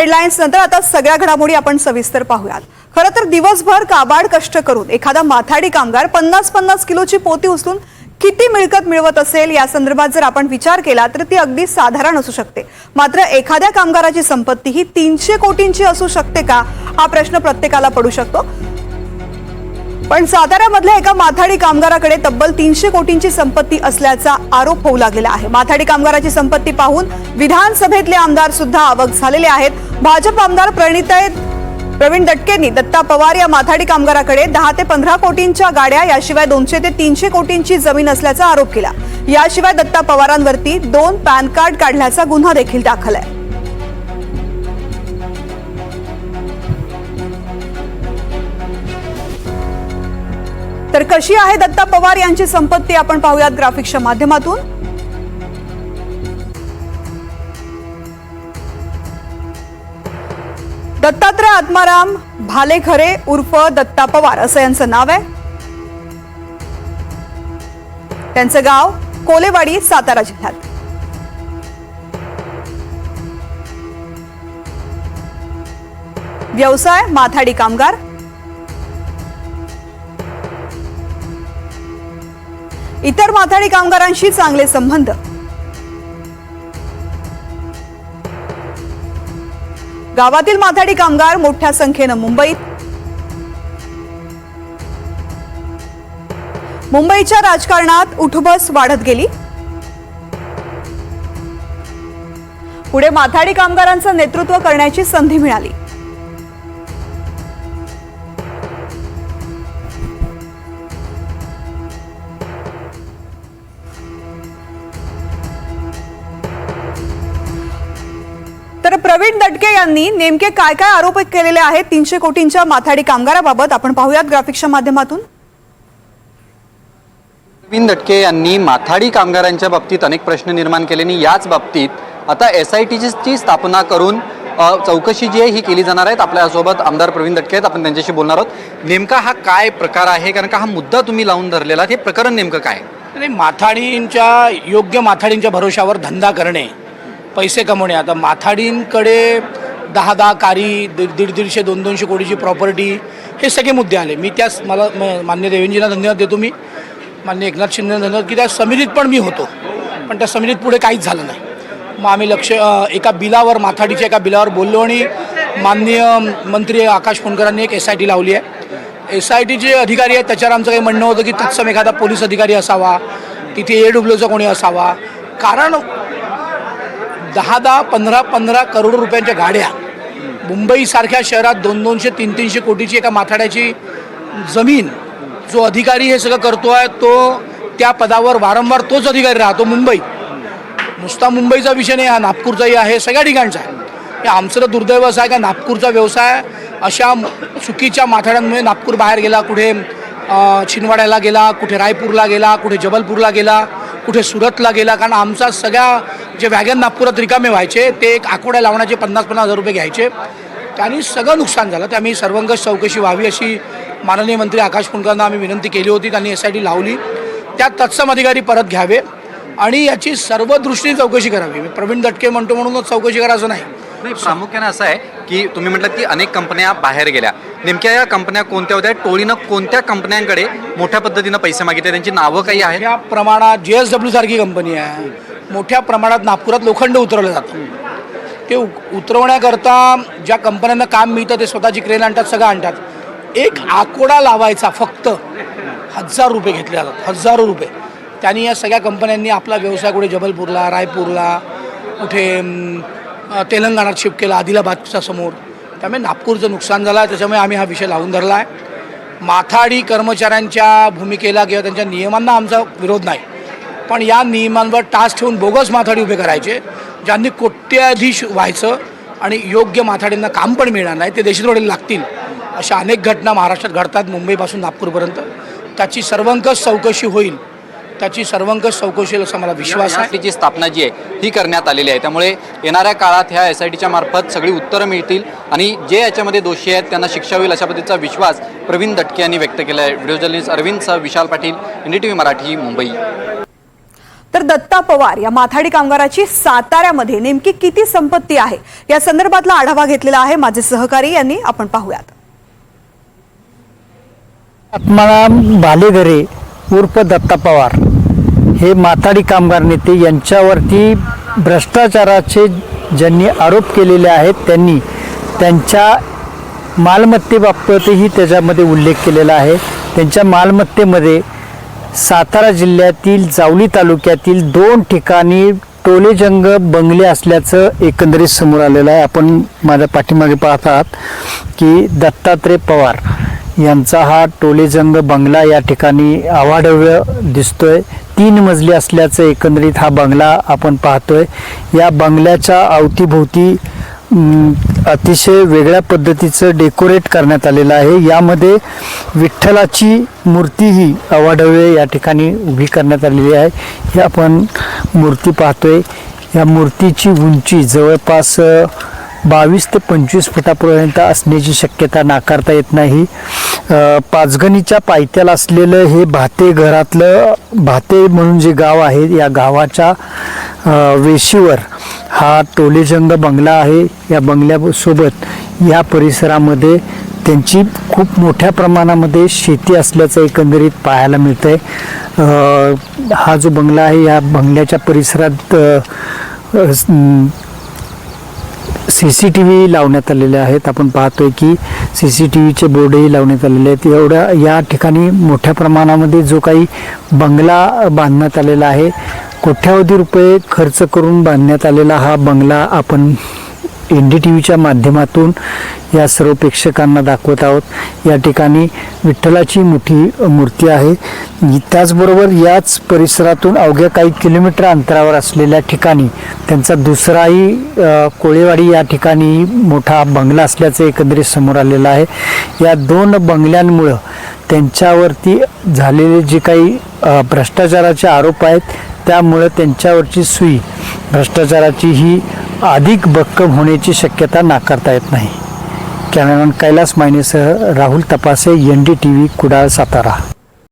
Headlines नंतर आता सगळ्या घडामोडी आपण सविस्तर पाहूयात। खरं तर दिवसभर काबाड कष्ट करून एखादा माथाडी कामगार 50-50 किलोची पोती उचलून किती मिळकत मिळवत असेल या संदर्भात जर आपण विचार केला तर ती अगदी साधारण असू शकते। मात्र एखाद्या कामगाराची संपत्ती ही 300 कोटींची असू शकते का हा प्रश्न प्रत्येकाला पडू शकतो। पण साताऱ्यामधल्या एका माथाडी कामगाराकडे तब्बल 300 कोटींची संपत्ती असल्याचा आरोप होऊ लागलेला आहे। माथाडी कामगाराची संपत्ती पाहून विधानसभेतले आमदार सुद्धा अवाक झालेले आहेत। भाजप आमदार प्रवीण दटकेंनी दत्ता पवार या माथाडी कामगाराकडे 10 ते 15 कोटींच्या गाड्या याशिवाय 200 ते 300 कोटींची जमीन असल्याचा आरोप केला। याशिवाय दत्ता पवारांवरती 2 पॅन कार्ड काढल्याचा गुन्हा देखील दाखल आहे। तर कशी आहे दत्ता पवार यांची संपत्ती आपण पाहूयात ग्राफिक्सच्या माध्यमातून। दत्तात्रय आत्माराम भालेखरे उर्फ दत्ता पवार असं यांचं नाव आहे। त्यांचं गाव कोलेवाडी सातारा जिल्ह्यात। व्यवसाय माथाडी कामगार। इतर माथाडी कामगारांशी चांगले संबंध। गावातील माथाडी कामगार मोठ्या संख्येने मुंबईच्या राजकारणात उठबस वाढत गेली। पुढे माथाडी कामगारांचं नेतृत्व करण्याची संधी मिळाली। तर प्रवीण दटके यांनी नेमके काय काय आरोप केलेले आहेत 300 कोटींच्या माथाडी कामगाराबाबत आपण पाहूयात ग्राफिक्सच्या माध्यमातून। प्रवीण दटके यांनी माथाडी कामगारांच्या बाबतीत अनेक प्रश्न निर्माण केल्याने याच बाबतीत आता SITची स्थापना करून चौकशी जी आहे ही केली जाणार आहे। आपल्यासोबत आमदार प्रवीण दटके आहेत, आपण त्यांच्याशी बोलणार आहोत। नेमका हा काय प्रकार आहे, कारण का हा मुद्दा तुम्ही लावून धरलेला हे प्रकरण नेमकं काय? योग्य माथाडींच्या भरोशावर धंदा करणे, पैसे कमवणे। आता माथाडींकडे 10 कारी, 150-150, 200 कोटीची प्रॉपर्टी, हे सगळे मुद्दे आले। मी त्यास मला मान्य देवेंद्रजींना धन्यवाद देतो, मी मान्य एकनाथ शिंदेंना धन्यवाद की त्या समितीत पण मी होतो, पण त्या समितीत पुढे काहीच झालं नाही। मग आम्ही एका बिलावर, माथाडीच्या एका बिलावर बोललो आणि माननीय मंत्री आकाश फोंडकरांनी एक SIT लावली आहे। SITचे अधिकारी आहेत, त्याच्यावर आमचं काही म्हणणं होतं की तत्सम एखादा पोलीस अधिकारी असावा, तिथे AWचा कोणी असावा, कारण 10-10, 15-15 करोड रुपयांच्या गाड्या, मुंबईसारख्या शहरात 200-300 कोटीची एका माथाड्याची जमीन, जो अधिकारी हे सगळं करतो आहे तो त्या पदावर वारंवार तोच अधिकारी राहतो। मुंबईत नुसता मुंबईचा विषय नाही, हा नागपूरचाही आहे, सगळ्या ठिकाणचा आहे। हे आमचं तर दुर्दैव असं आहे का नागपूरचा व्यवसाय अशा चुकीच्या माथाड्यांमुळे नागपूर बाहेर गेला, कुठे छिंदवाड्याला गेला, कुठे रायपूरला गेला, कुठे जबलपूरला गेला, कुठे सुरतला गेला। कारण आमचा सगळ्या जे वॅगन नागपुरात रिकामे व्हायचे ते एक आकोड्या लावण्याचे 50-50 हजार रुपये घ्यायचे, त्यांनी सगळं नुकसान झालं। त्यामुळे सर्वंकष चौकशी व्हावी अशी माननीय मंत्री आकाश फोंडकरांना आम्ही विनंती केली होती, त्यांनी SIT लावली। त्यात तत्सम अधिकारी परत घ्यावे आणि याची सर्व दृष्टीने चौकशी करावी। प्रवीण दटके म्हणतो म्हणूनच चौकशी करायचं नाही। प्रामुख्याने असं आहे की तुम्ही म्हटलं की अनेक कंपन्या बाहेर गेल्या, नेमक्या या कंपन्या कोणत्या होत्या? टोळीनं कोणत्या कंपन्यांकडे मोठ्या पद्धतीनं पैसे मागितले, त्यांची नावं काही आहेत? या प्रमाणात JSW सारखी कंपनी आहे, मोठ्या प्रमाणात नागपुरात लोखंड उतरवलं जातं। ते उतरवण्याकरता ज्या कंपन्यांना काम मिळतं ते स्वतःची क्रेन आणतात, सगळं आणतात। एक आकोडा लावायचा फक्त 1000 रुपये घेतले जातात, 1000 रुपये। त्यांनी या सगळ्या कंपन्यांनी आपला व्यवसाय कुठे जबलपूरला, रायपूरला, कुठे तेलंगणात शिफ्ट केला, आदिलाबादच्या समोर। त्यामुळे नागपूरचं नुकसान झालं आहे, त्याच्यामुळे आम्ही हा विषय लावून धरला आहे। माथाडी कर्मचाऱ्यांच्या भूमिकेला किंवा त्यांच्या नियमांना आमचा विरोध नाही, पण या नियमांवर टाच ठेवून बोगस माथाडी उभे करायचे, ज्यांनी कोट्याधीश व्हायचं आणि योग्य माथाडींना काम पण मिळणार नाही, ते देशद्रोही लागतील। अशा अनेक घटना महाराष्ट्रात घडतात, मुंबईपासून नागपूरपर्यंत। त्याची सर्वंकष चौकशी होईल, त्याची सर्वंकष चौकशी होईल असा मला विश्वास आहे। SITची स्थापना जी आहे ही करण्यात आलेली आहे, त्यामुळे येणाऱ्या काळात ह्या SITच्या मार्फत सगळी उत्तरं मिळतील आणि जे याच्यामध्ये दोषी आहेत त्यांना शिक्षा होईल अशा पद्धतीचा विश्वास प्रवीण दटके यांनी व्यक्त केला आहे। Video journalist अरविंदसह Vishal Patil, NDTV Marathi, Mumbai. तर दत्ता पवार या माथाडी कामगाराची साताऱ्यामध्ये नेमकी किती संपत्ती आहे या संदर्भातला आढावा घेतलेला आहे माझे सहकारी यांनी. आपण पाहूयात. आत्माराम भालेघरे उर्फ दत्ता पवार हे माथाडी कामगार नेते यांच्यावरती भ्रष्टाचाराचे ज्यांनी आरोप केलेले आहेत त्यांनी त्यांच्या मालमत्तेबाबतही त्याच्यामध्ये उल्लेख केलेला आहे. त्यांच्या मालमत्तेमध्ये सातारा जिल्ह्यातील जावली तालुक्यातील 2 ठिकाणी टोलेजंग बंगले असल्याचं एकंदरीत समोर आलेलं आहे. आपण माझ्या पाठीमागे पाहत आहात की दत्तात्रय पवार यांचा हा टोलेजंग बंगला या ठिकाणी अवाढव्य दिसतोय. 3 मजली असल्याचं एकंदरीत हा बंगला आपण पाहतोय. या बंगल्याच्या अवतीभोवती अतिशय वेगळ्या पद्धतीचं डेकोरेट करण्यात आलेलं आहे. यामध्ये विठ्ठलाची मूर्तीही अवाढव्य या ठिकाणी उभी करण्यात आलेली आहे. ही आपण मूर्ती पाहतोय. या मूर्तीची उंची जवळपास 22 ते 25 फुटापर्यंत असण्याची शक्यता नाकारता येत नाही. पाचगणीच्या पायथ्याला असलेलं हे भाते घरातलं भाते म्हणून जे गाव आहे या गावाच्या वेशीवर हा टोलेजंग बंगला आहे. या बंगल्यासोबत या परिसरामध्ये त्यांची खूप मोठ्या प्रमाणामध्ये शेती असल्याचं एकंदरीत पाहायला मिळतंय. हा जो बंगला आहे या बंगल्याच्या परिसरात CCTV लावण्यात आलेले आहेत. आपण पाहतोय की CCTVचे बोर्डही लावण्यात आलेले आहेत. एवढ्या या ठिकाणी मोठ्या प्रमाणामध्ये जो काही बंगला बांधण्यात आलेला आहे, कोट्यावधी रुपये खर्च करून बांधण्यात आलेला हा बंगला आपण NDTVच्या माध्यमातून या सर्व प्रेक्षकांना दाखवत आहोत. या ठिकाणी विठ्ठलाची मोठी मूर्ती आहे. त्याचबरोबर याच परिसरातून अवघ्या काही किलोमीटर अंतरावर असलेल्या ठिकाणी त्यांचा दुसराही कोळेवाडी या ठिकाणी मोठा बंगला असल्याचं एकंदरीत समोर आलेलं आहे. या 2 बंगल्यांमुळं त्यांच्यावरती झालेले जे काही भ्रष्टाचाराचे आरोप आहेत त्यामुळं त्यांच्यावरची सुई भ्रष्टाचाराची ही अधिक भक्कम होण्याची शक्यता नाकारता येत नाही. कॅमेरामॅन कैलास मायनेसह राहुल तपासे NDTV कुडाळ सातारा.